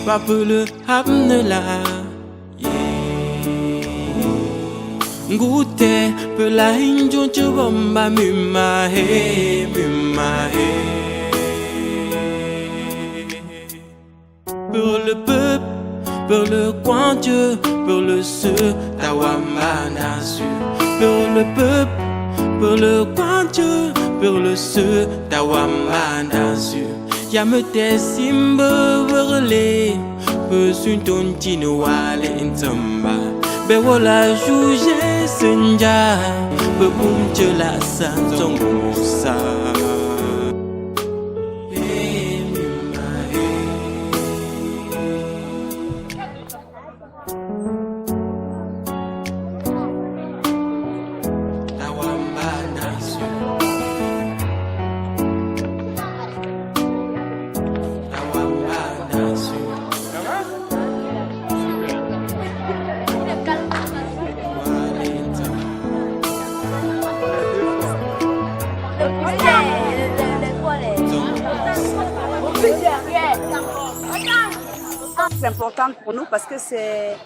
Papele hamnela Goûter peu la hinjon chubamba mima he Pour le peuple, pour le coin Dieu, pour le ceux d'Awamba Nasu. Pour le peuple, pour le coin Dieu, pour le ceux d'Awamba Nasu. Yame te simba verle, peu sun ton tino wale intamba. Bewola juge senja, peu bumche la san zongosa. C'est important pour nous parce que c'est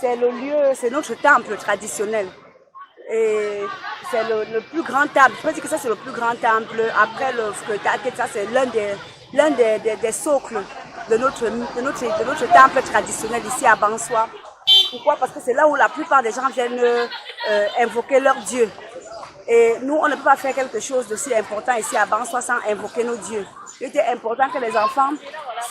le lieu, c'est notre temple traditionnel. Et c'est le plus grand temple. Je peux dire que ça c'est le plus grand temple. Après le Fketaket, ça c'est l'un des socles de notre temple traditionnel ici à Banswa. Pourquoi? Parce que c'est là où la plupart des gens viennent invoquer leur Dieu. Et nous, on ne peut pas faire quelque chose d'aussi important ici à Banswa sans invoquer nos dieux. Il était important que les enfants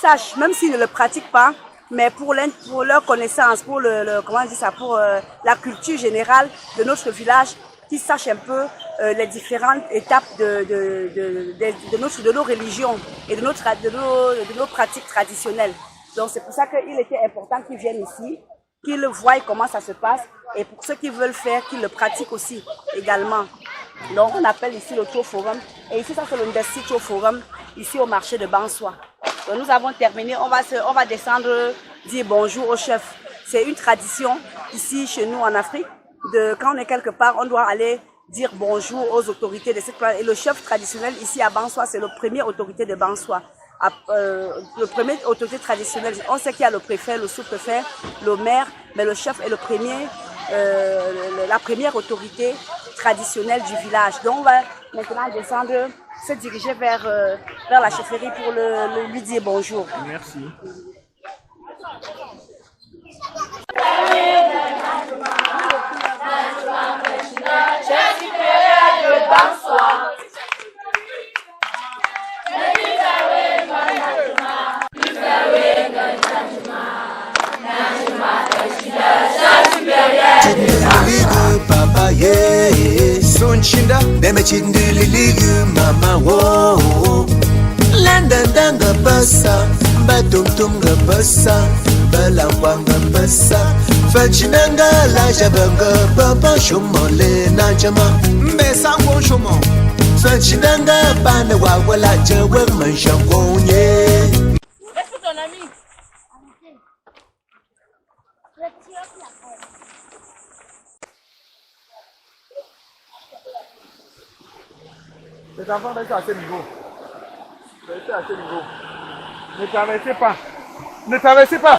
sachent, même s'ils ne le pratiquent pas, mais pour leur connaissance, pour comment on dit ça, pour la culture générale de notre village, qu'ils sachent un peu les différentes étapes de nos religions et de nos pratiques traditionnelles. Donc c'est pour ça qu'il était important qu'ils viennent ici, qu'ils voient comment ça se passe, et pour ceux qui veulent faire, qu'ils le pratiquent aussi également. Donc on appelle ici le Tour Forum, et ici ça c'est le Ndessi Tour Forum, ici au marché de Banswa. Donc nous avons terminé, on va descendre dire bonjour au chef. C'est une tradition ici chez nous en Afrique, quand on est quelque part, on doit aller dire bonjour aux autorités de cette place. Et le chef traditionnel ici à Banswa, c'est le premier autorité de Banswa. Le premier autorité traditionnelle, on sait qu'il y a le préfet, le sous-préfet, le maire, mais le chef est la première autorité traditionnelle du village. Donc on va maintenant descendre, se diriger vers la chefferie pour lui dire bonjour. Merci. Papa yeah, Sunchinda, deme chindililigu mama wo. Landandanga basa, batumtunga basa, balangwanga basa. Fachinanga la jabanga, papa shumole na jama. Mbesango shumo. Fachinanga bana wawala jawe manshangonye. Est-ce ton ami? Les enfants restent à ce niveau. Restez à ce niveau. Ne traversez pas. Ne traversez pas.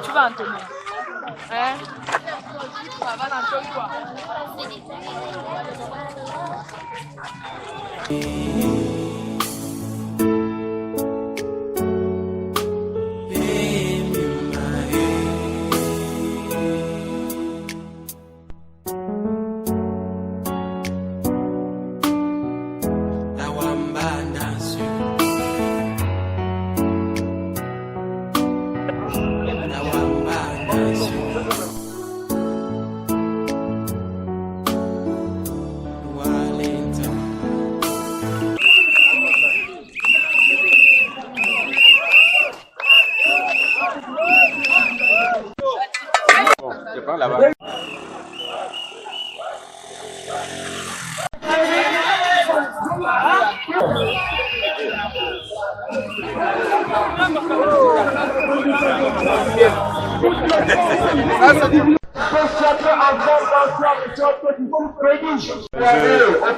Tu vas en tenir. Hein? Ça va dans ton quoi?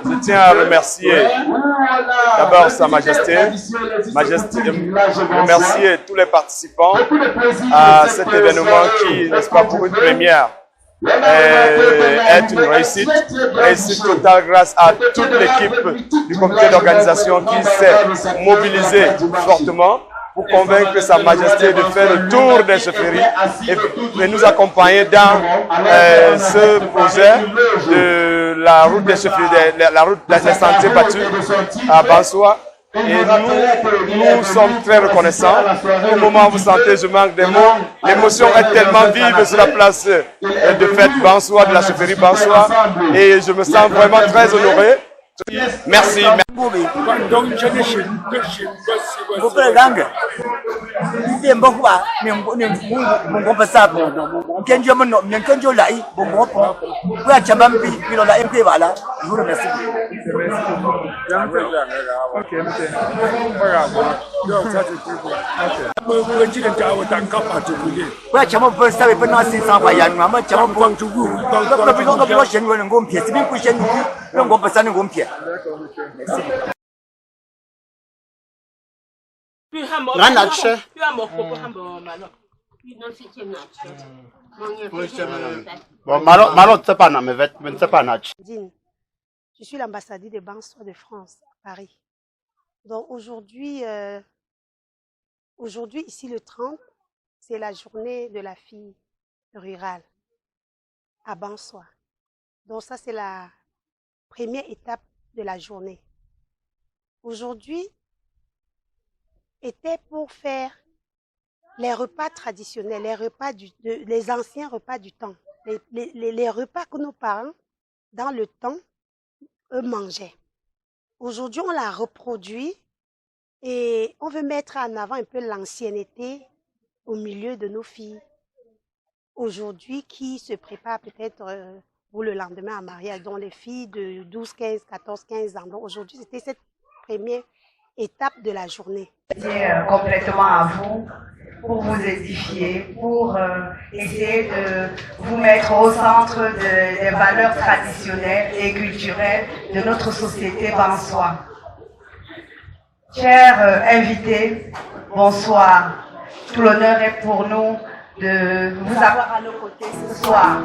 Je tiens à remercier d'abord Sa Majesté, remercier tous les participants à cet événement qui, n'est-ce pas, pour une première, est une réussite totale grâce à toute l'équipe du comité d'organisation qui s'est mobilisée fortement pour convaincre Sa Majesté de faire le tour des chefferies et de nous accompagner dans ce projet de la route des chefferies, la route des sentiers battus à Bansoa. Et nous sommes très reconnaissants. Au moment où vous sentez, je manque des mots. L'émotion est tellement vive sur la place de fête Bansoa, de la chefferie Bansoa. Et je me sens vraiment très honoré. Merci. Je suis l'ambassadeur de Bansoa de France à Paris. Donc aujourd'hui, ici le 30, c'est la journée de la fille rurale à Bansoa. Donc ça, c'est la première étape de la journée. Aujourd'hui était pour faire les repas traditionnels, les anciens repas du temps, les repas que nos parents, dans le temps, eux mangeaient. Aujourd'hui, on l'a reproduit et on veut mettre en avant un peu l'ancienneté au milieu de nos filles. Aujourd'hui, qui se préparent peut-être pour le lendemain à mariage, dont les filles de 12, 15, 14, 15 ans. Donc aujourd'hui, c'était cette première étape de la journée. Complètement à vous pour vous édifier, pour essayer de vous mettre au centre des valeurs traditionnelles et culturelles de notre société Bansoa. Chers invités, bonsoir. Tout l'honneur est pour nous de vous avoir à nos côtés ce soir.